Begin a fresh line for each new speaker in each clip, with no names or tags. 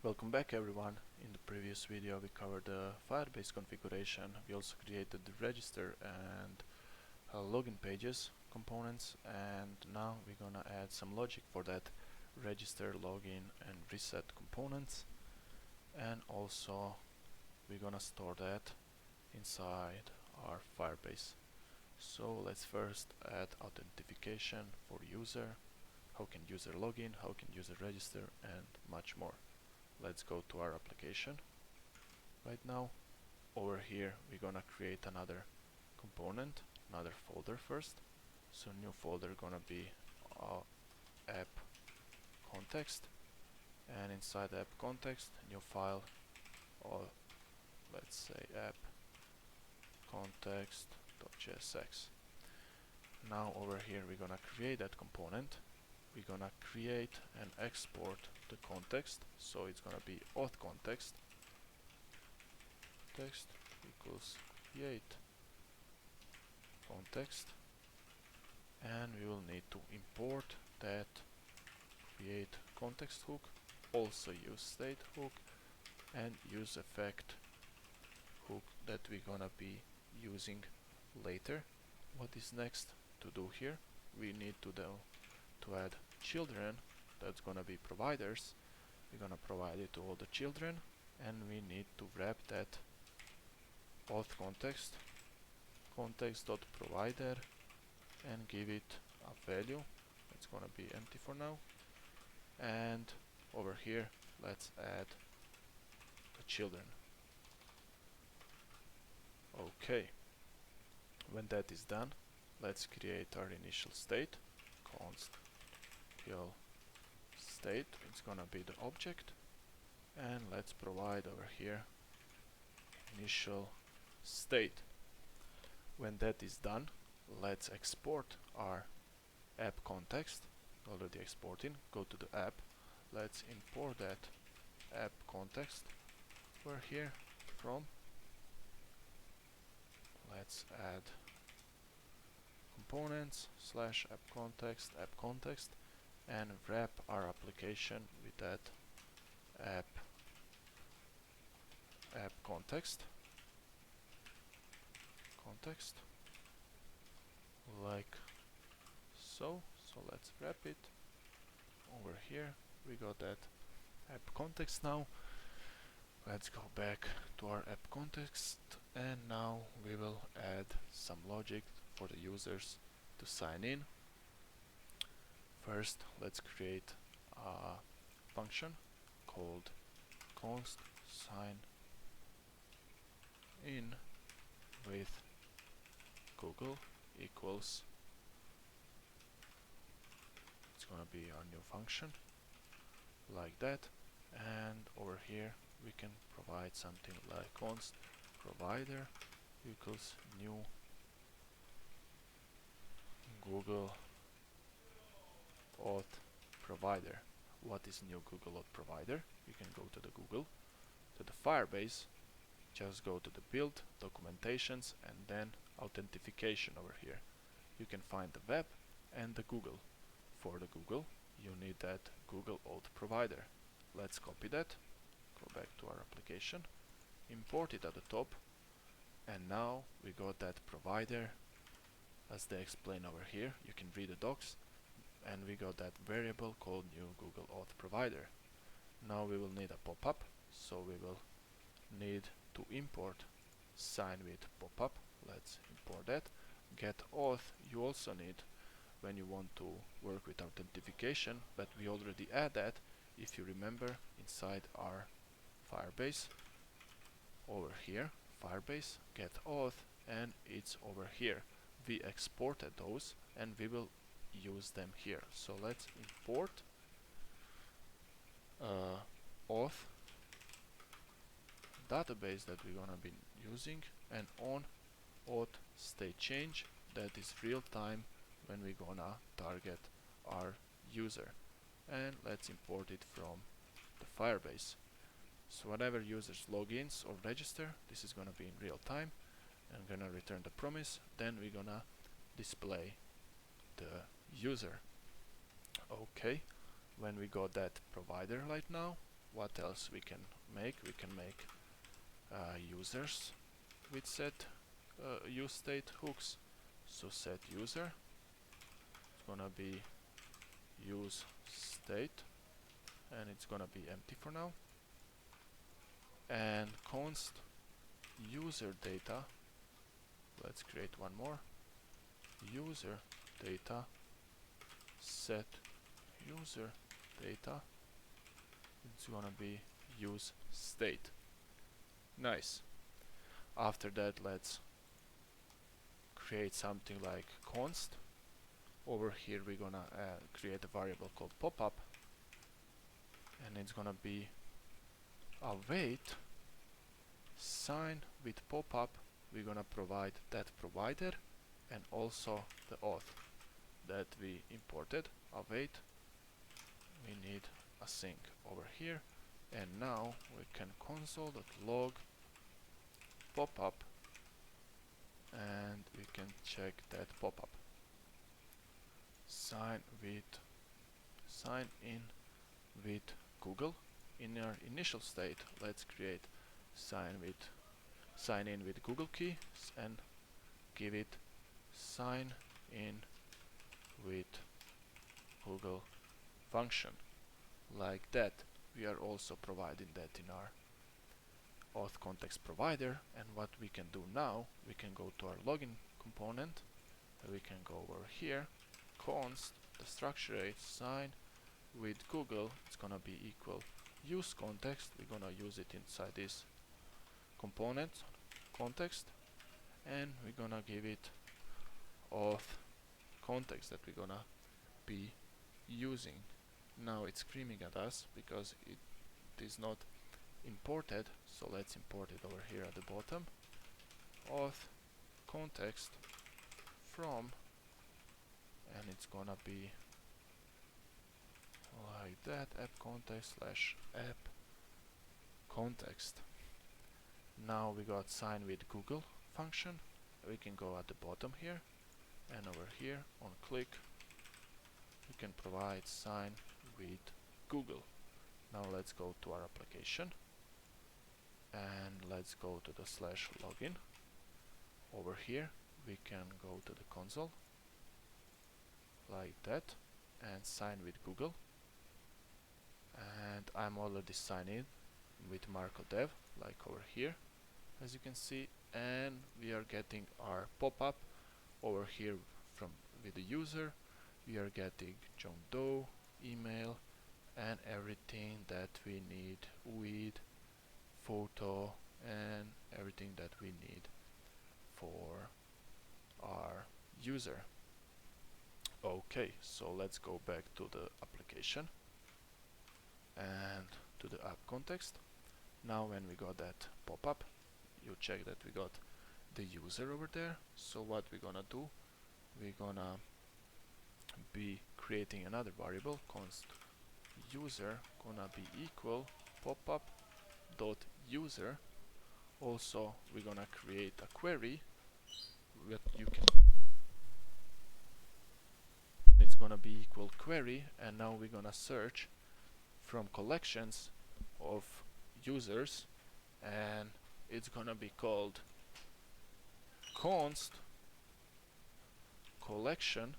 Welcome back everyone. In the previous video we covered the Firebase configuration. We also created the register and login pages components, and now we're gonna add some logic for that register, login and reset components, and also we're gonna store that inside our Firebase. So let's first add authentication for user, how can user login, how can user register, and much more. Let's go to our application. Right now, over here, we're gonna create another component, another folder first. So new folder gonna be app context, and inside the app context, new file, or let's say app context.jsx. Now over here, we're gonna create that component. We're gonna create and export the context, so it's gonna be auth context text equals create context, and we will need to import that create context hook, also use state hook and use effect hook that we're gonna be using later. What is next to do here? We need to add children, that's gonna be providers. We're gonna provide it to all the children, and we need to wrap that auth context.provider and give it a value. It's gonna be empty for now. And over here, let's add the children. Okay, when that is done, let's create our initial state, const state, it's gonna be the object, and let's provide over here initial state. When that is done, let's export our app context, already exporting. Go to the app, let's import that app context over here from, let's add components slash app context and wrap our application with that app context like so. So let's wrap it over here. We got that app context now. Let's go back to our app context, and now we will add some logic for the users to sign in. First, let's create a function called const sign in with Google equals, it's gonna be our new function like that, and over here we can provide something like const provider equals new Google Auth provider. What is new Google Auth provider? You can go to the Google, to the Firebase, just go to the build, documentations, and then authentication over here. You can find the web and the Google. For the Google, you need that Google Auth provider. Let's copy that, go back to our application, import it at the top, and now we got that provider as they explain over here. You can read the docs, and we got that variable called new Google Auth provider. Now we will need a pop-up, so we will need to import sign with pop-up. Let's import that. Get auth you also need when you want to work with authentication, but we already add that, if you remember, inside our Firebase. Over here, Firebase, get auth, and it's over here. We exported those and we will use them here. So let's import auth database that we're gonna be using, and on auth state change, that is real time when we're gonna target our user, and let's import it from the Firebase. So whenever users logins or register, this is gonna be in real time and gonna return the promise. Then we're gonna display the user. Okay, when we got that provider right now, what else we can make? We can make users with set use state hooks. So set user, it's gonna be use state, and it's gonna be empty for now. And const user data, let's create one more, user data set user data, it's gonna be use state. Nice. After that, let's create something like const. Over here we're gonna create a variable called popup, and it's gonna be await sign with popup. We're gonna provide that provider and also the auth that we imported. Await, we need a sync over here, and now we can console.log popup, and we can check that popup. Sign in with Google. In our initial state, let's create sign in with Google key and give it sign in with Google function. Like that, we are also providing that in our Auth context provider. And what we can do now, we can go to our login component, and we can go over here, const, the structure is sign with Google, it's gonna be equal use context. We're gonna use it inside this component context, and we're gonna give it auth context that we're gonna be using. Now it's screaming at us because it is not imported, so let's import it over here at the bottom. Auth context from, and it's gonna be like that, AppContext / AppContext. Now we got sign with Google function. We can go at the bottom here, and over here on click we can provide sign with Google. Now let's go to our application, and let's go to the /login. Over here we can go to the console like that and sign with Google, and I'm already signed in with Marco Dev, like over here, as you can see, and we are getting our pop-up over here from with the user. We are getting John Doe email and everything that we need with photo and everything that we need for our user. Okay, so let's go back to the application and to the app context. Now when we got that pop-up, you check that we got the user over there. So what we're gonna do, we're gonna be creating another variable, const user gonna be equal popup dot user. Also we're gonna create a query that you can, it's gonna be equal query, and now we're gonna search from collections of users, and it's gonna be called const collection,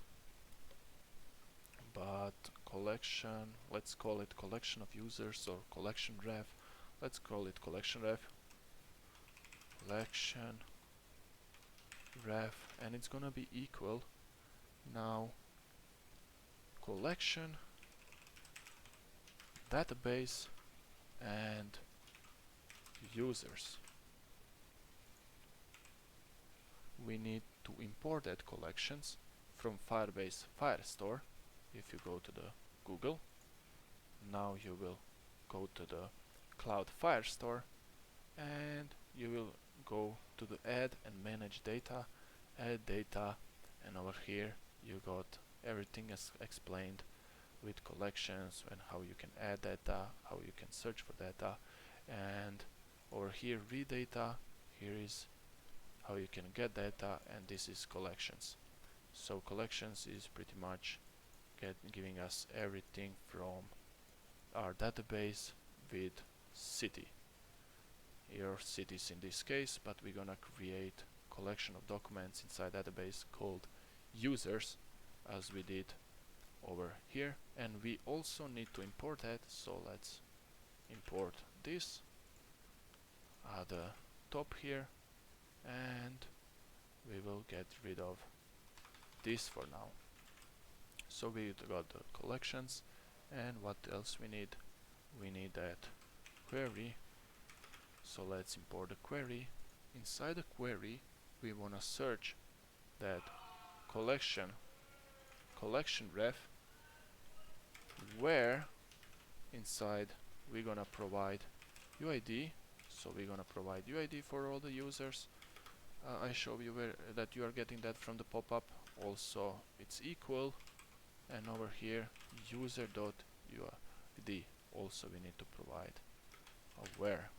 but collection, let's call it collection of users or collection ref. Let's call it collection ref, and it's gonna be equal now collection database and users. We need to import that collections from Firebase Firestore. If you go to the Google, now you will go to the Cloud Firestore, and you will go to the add and manage data, add data, and over here you got everything as explained with collections and how you can add data, how you can search for data, and over here read data, here is how you can get data, and this is collections. So collections is pretty much giving us everything from our database with city. Your cities in this case, but we're gonna create collection of documents inside database called users, as we did over here, and we also need to import that. So let's import this at the top here, and we will get rid of this for now. So we got the collections, and what else we need? We need that query. So let's import the query. Inside the query we want to search that collection ref, where inside we're gonna provide UID. So we're gonna provide UID for all the users. I show you that you are getting that from the pop-up. Also it's equal, and over here user.UID also we need to provide a where.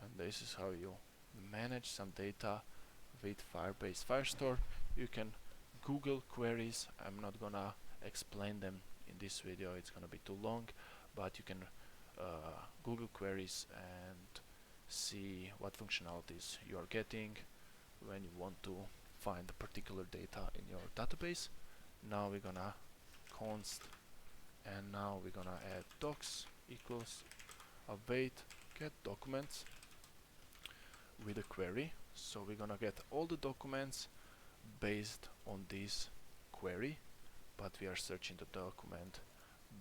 And this is how you manage some data with Firebase Firestore. You can Google queries. I'm not gonna explain them in this video, it's gonna be too long, but you can Google queries and see what functionalities you are getting when you want to find the particular data in your database. Now we're gonna const, and now we're gonna add docs equals await get documents with a query. So we're gonna get all the documents based on this query, but we are searching the document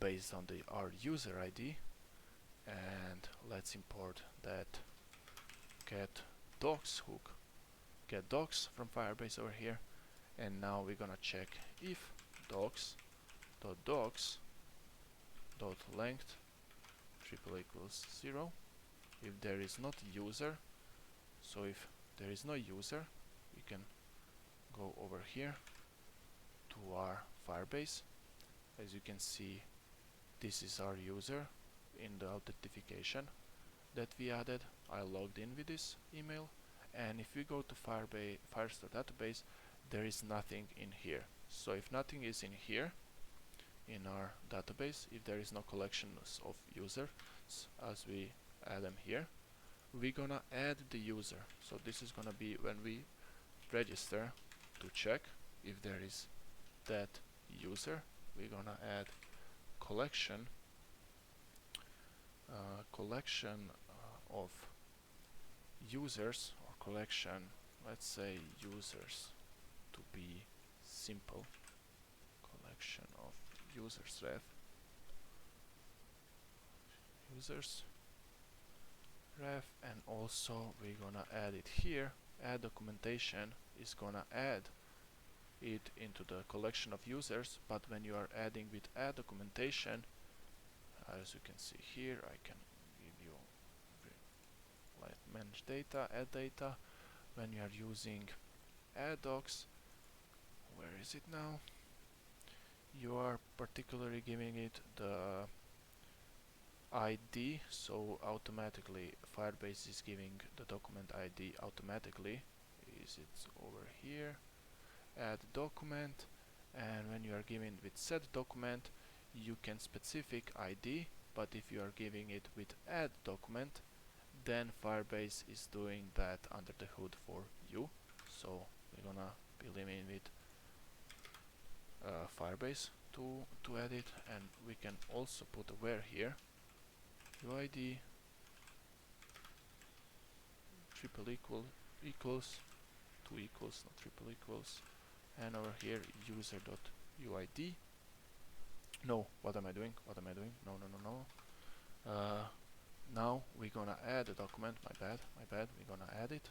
based on our user ID. And let's import that get docs hook, get docs from Firebase over here. And now we're gonna check if docs.docs.length triple equals 0 if there is not user. So if there is no user, we can go over here to our Firebase. As you can see, this is our user in the authentication that we added. I logged in with this email, and if we go to Firestore database, there is nothing in here. So if nothing is in here in our database, if there is no collections of users as we add them here, we're gonna add the user. So this is gonna be when we register to check if there is that user. We're gonna add collection of users, or collection, let's say users to be simple, collection of users ref, and also we're gonna add it here. Add documentation is gonna add it into the collection of users, but when you are adding with add documentation, as you can see here, I can give you like manage data, add data. When you are using add docs, where is it now? You are particularly giving it the ID, so automatically Firebase is giving the document ID automatically. Is it over here? Add document, and when you are giving with set document, you can specific ID, but if you are giving it with add document, then Firebase is doing that under the hood for you. So we're gonna be living with Firebase to add it, and we can also put a where here. UID triple equals 2 equals, not triple equals, and over here user.uid. No, what am I doing? No. Now we're gonna add a document. My bad. We're gonna add it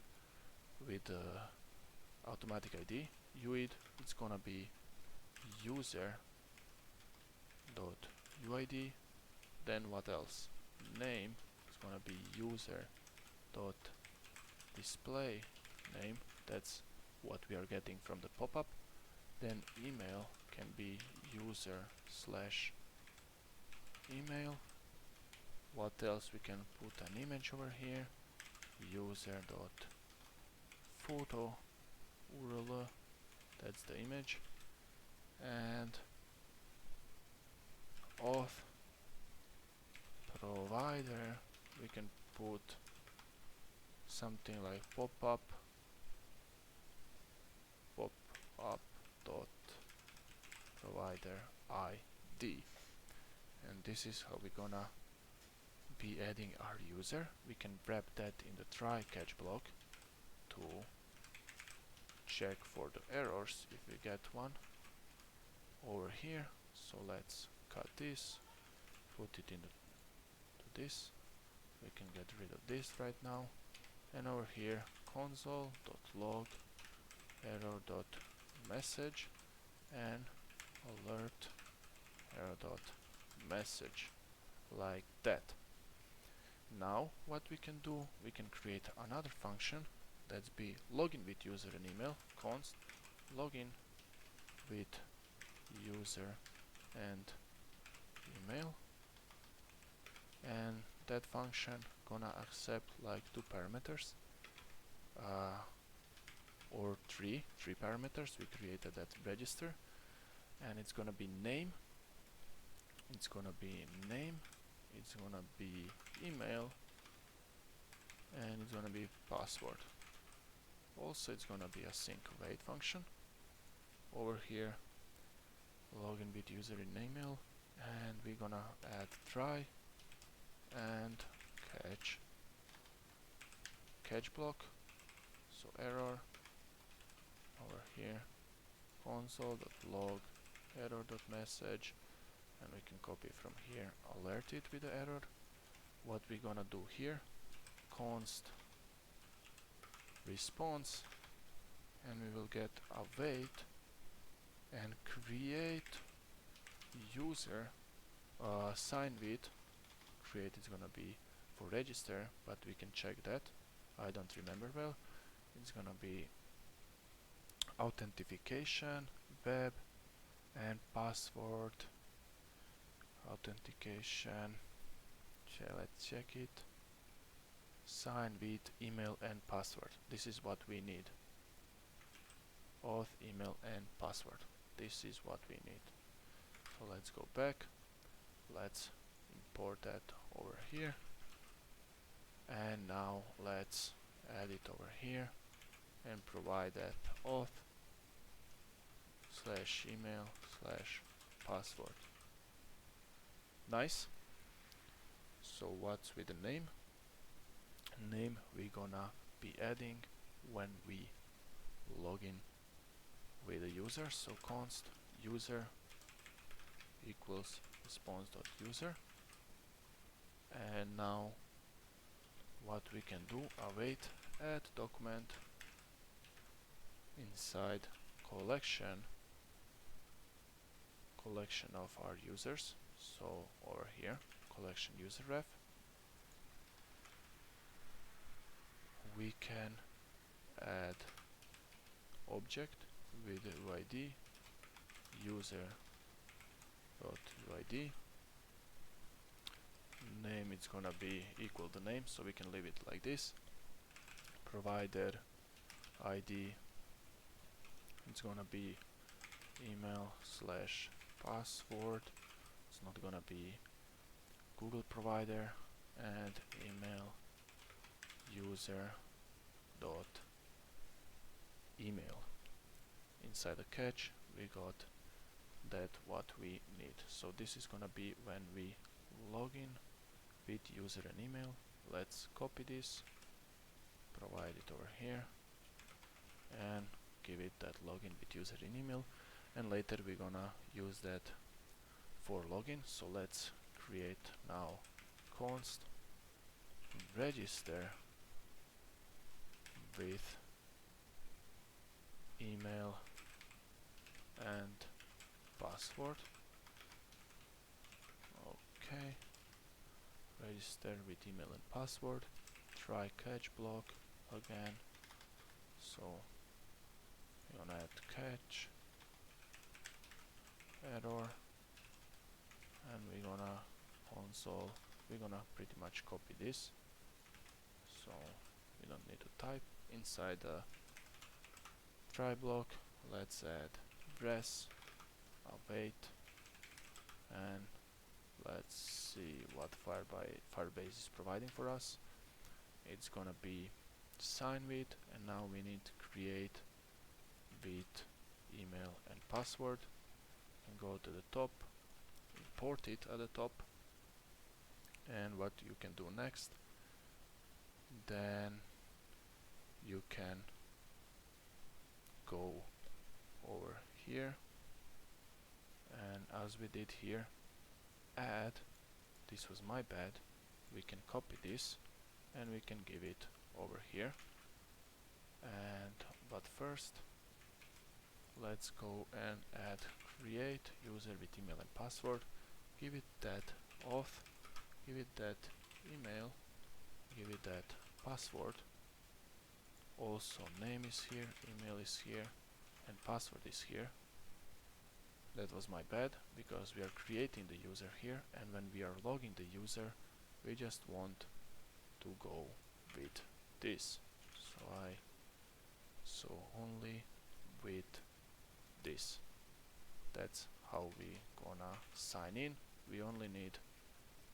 with automatic ID. UID, it's gonna be user.uid. Then what else? Name is gonna be user.display name. That's what we are getting from the pop-up. Then email can be user/email. What else? We can put an image over here, user.photo URL, that's the image, and auth provider, we can put something like pop-up dot provider ID, and this is how we're gonna be adding our user. We can wrap that in the try catch block to check for the errors if we get one over here. So let's cut this, put it into this. We can get rid of this right now, and over here console.log error.message and alert error.message, like that. Now what we can do, we can create another function that's be login with user and email, const login with user and email, and that function gonna accept like two parameters or three parameters. We created that register, and it's gonna be name, it's gonna be email, and it's gonna be password. Also it's gonna be a sync await function over here, login with user and email, and we're gonna add try and catch block. So error over here, console.log error.message, and we can copy from here, alert it with the error. What we're gonna do here, const response, and we will get await and create user sign with. Create is gonna be for register, but we can check that. I don't remember well. It's gonna be authentication, web, and password. Authentication. Let's check it. Sign with email and password. This is what we need. Auth, email, and password. This is what we need. So let's go back. Let's import that over here, and now let's add it over here and provide that auth / email / password. Nice. So what's with the name? Name we gonna be adding when we log in with the user. So const user equals response.user, and now what we can do, await add document inside collection of our users. So over here, collection user ref, we can add object with the UID user.uid. Name it's gonna be equal to name, so we can leave it like this. Provider ID, it's gonna be email / password. It's not gonna be Google provider, and email user dot email. Inside the catch we got that what we need. So this is gonna be when we log in with user and email. Let's copy this, provide it over here, and give it that login with user and email, and later we're gonna use that for login. So let's create now const register with email and password. Okay, register with email and password. Try catch block again. So we're gonna add catch error, and we're gonna console. We're gonna pretty much copy this, so we don't need to type. Inside the try block, let's add res await, and let's see what what Firebase is providing for us. It's gonna be sign with, and now we need to create with email and password, and go to the top, import it at the top. And what you can do next, then you can go over here, and as we did here, add, this was my bad, we can copy this and we can give it over here. And but first let's go and add create user with email and password, give it that auth, give it that email, give it that password. Also name is here, email is here, and password is here. That was my bad, because we are creating the user here, and when we are logging the user, we just want to go with this. So only with this. That's how we gonna sign in. We only need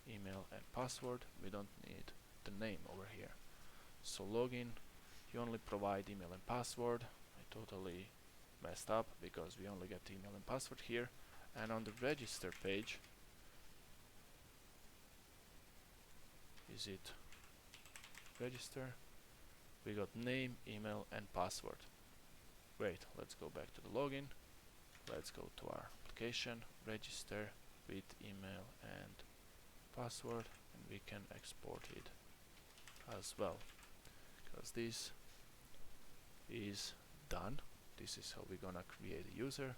email and password. We don't need the name over here. So login, you only provide email and password. I totally messed up because we only get email and password here. And on the register page, is it register? We got name, email and password. Great, let's go back to the login. Let's go to our application, register with email and password, and we can export it as well, because this is done. This is how we're gonna create a user.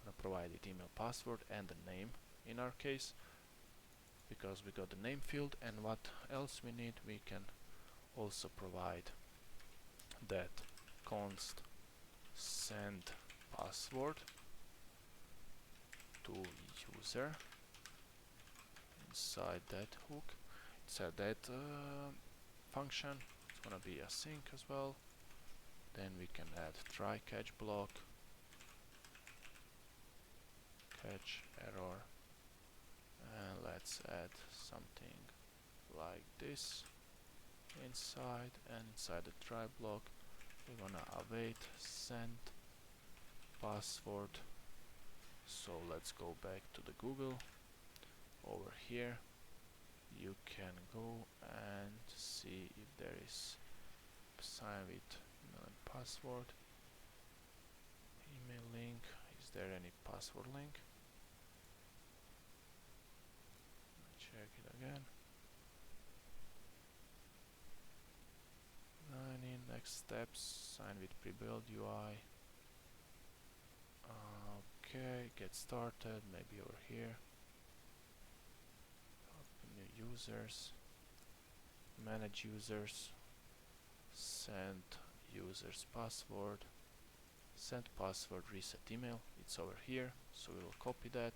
Gonna provide it email, password, and the name in our case, because we got the name field. And what else we need, we can also provide that const send password to user inside that hook, inside that function. It's gonna be async as well. Then we can add try catch block, catch error, and let's add something like this inside. And inside the try block, we're gonna await send password. So let's go back to the Google. Over here you can go and see if there is sign with email and password, email link. Is there any password link? Check it again. 9 next steps, sign with pre-built UI. Okay, get started, maybe over here. Open new users, manage users, send users password, send password, reset email. It's over here, so we will copy that.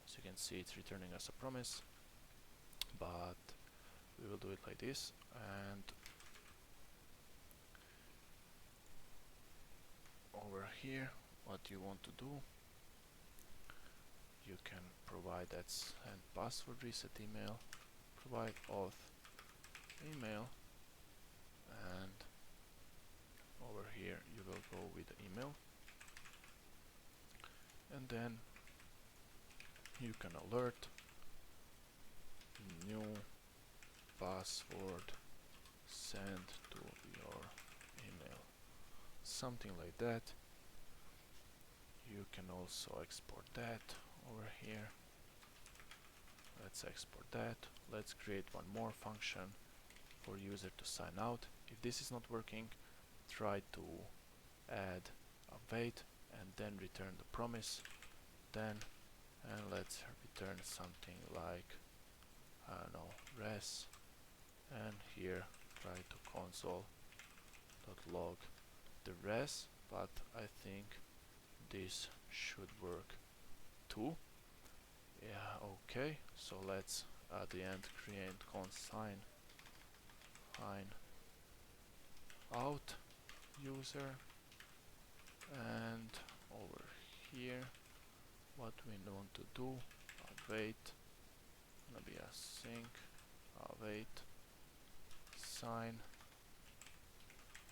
As you can see, it's returning us a promise, but we will do it like this. And over here, what you want to do, you can provide that send password, reset email, provide auth email, and over here you will go with the email, and then you can alert new password sent to your email, something like that. You can also export that over here. Let's export that. Let's create one more function for user to sign out. If this is not working, try to add await and then return the promise. Then and let's return something like, I don't know, res, and here try to console.log the res, but I think this should work too. Yeah, okay, so let's at the end create const sign out user, and over here what we want to do, await, gonna be a sync await sign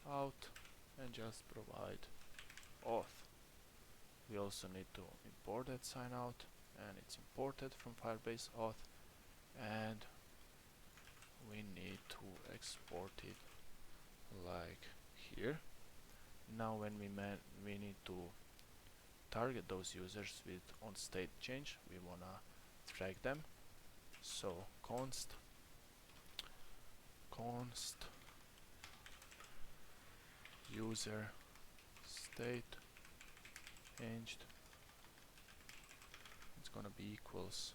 out and just provide auth. We also need to import that sign out, and it's imported from Firebase Auth, and we need to export it like here. Now when we need to target those users with on state change, we wanna track them. So const user state changed, it's gonna be equals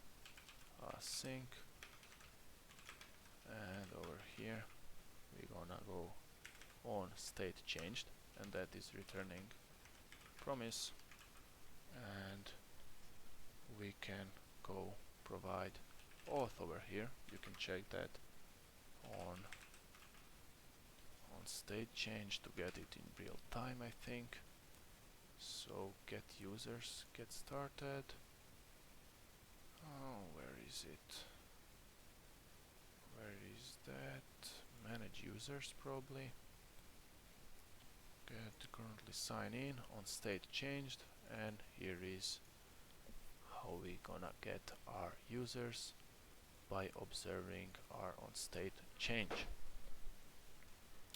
sync, and over here we're gonna go on state changed, and that is returning promise, and we can go provide auth over here. You can check that on state change to get it in real time, I think. So get users, get started. Oh, where is it? Where is that? Manage users probably. Get currently sign in on state changed, and here is how we gonna get our users by observing our on state change.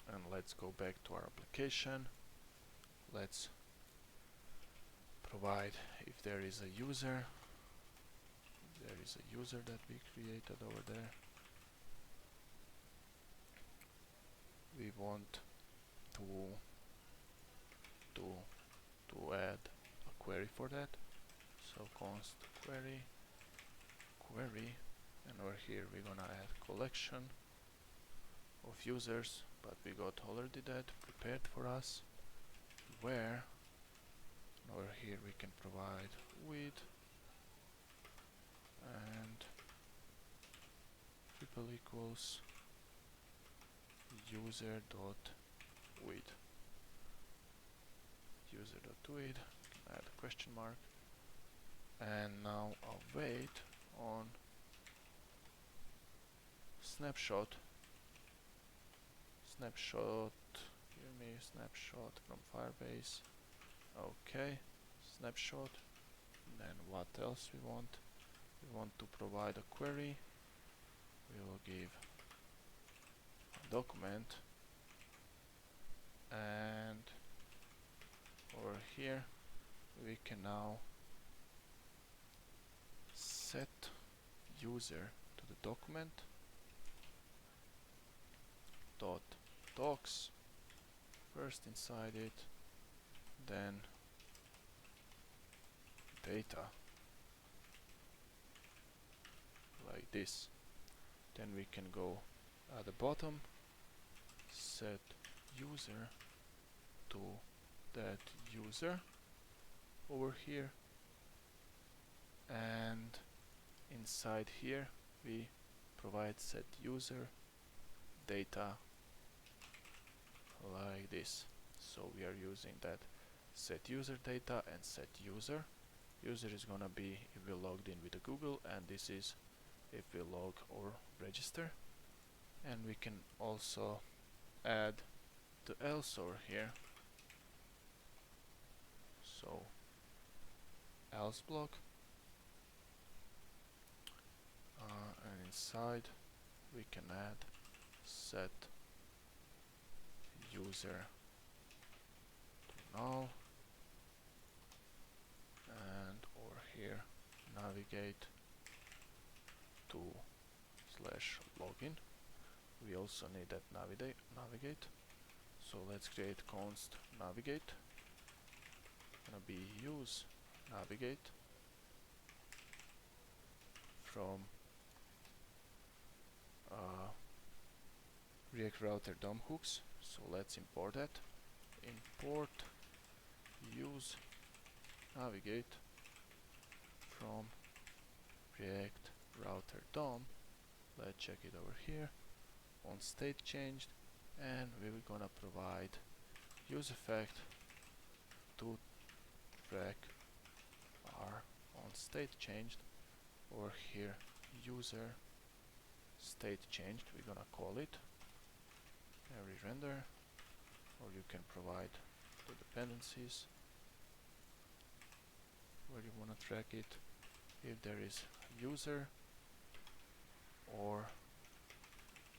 And let's go back to our application. Let's provide if there is a user. There is a user that we created over there. We want to add a query for that. So const query, and over here we're gonna add collection of users, but we got already that prepared for us, where over here we can provide with and triple equals user dot with add a question mark, and now await on snapshot, give me a snapshot from Firebase. Okay, snapshot. Then what else we want? We want to provide a query. We will give a document, and over here we can now set user to the document dot docs first inside it, then data like this. Then we can go at the bottom, set user to that user over here, and inside here we provide set user data like this. So we are using that set user data and set user. User is gonna be if we logged in with the Google, and this is if we log or register. And we can also add the else over here. So else block, and inside we can add set user to null, and over here navigate to /login. We also need that navigate. So let's create const navigate. Gonna be use navigate from React Router DOM hooks. So let's import that. Import use navigate from React Router DOM. Let's check it over here on state changed, and we're gonna provide use effect to track our on state changed over here user state changed, we're gonna call it every render, or you can provide the dependencies where you want to track it. If there is user or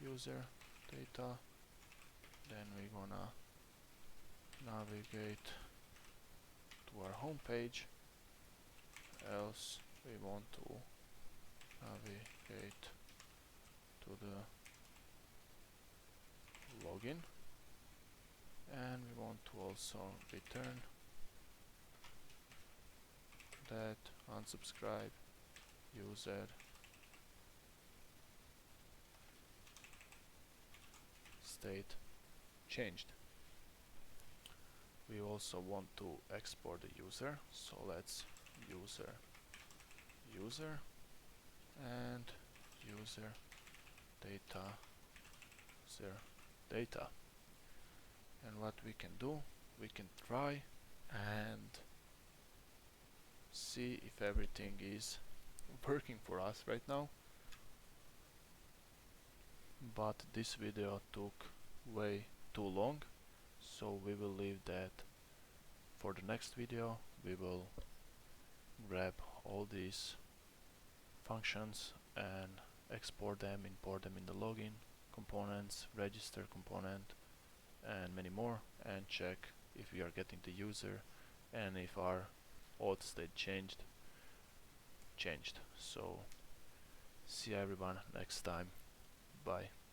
user data, then we're gonna navigate to our home page, else we want to navigate to the login, and we want to also return that unsubscribe user state changed. We also want to export the user, so let's user and user data. And what we can do, we can try and see if everything is working for us right now. But this video took way too long, so we will leave that for the next video. We will grab all these functions and export them, import them in the login components, register component, and many more, and check if we are getting the user and if our auth state changed. So see everyone next time. Bye.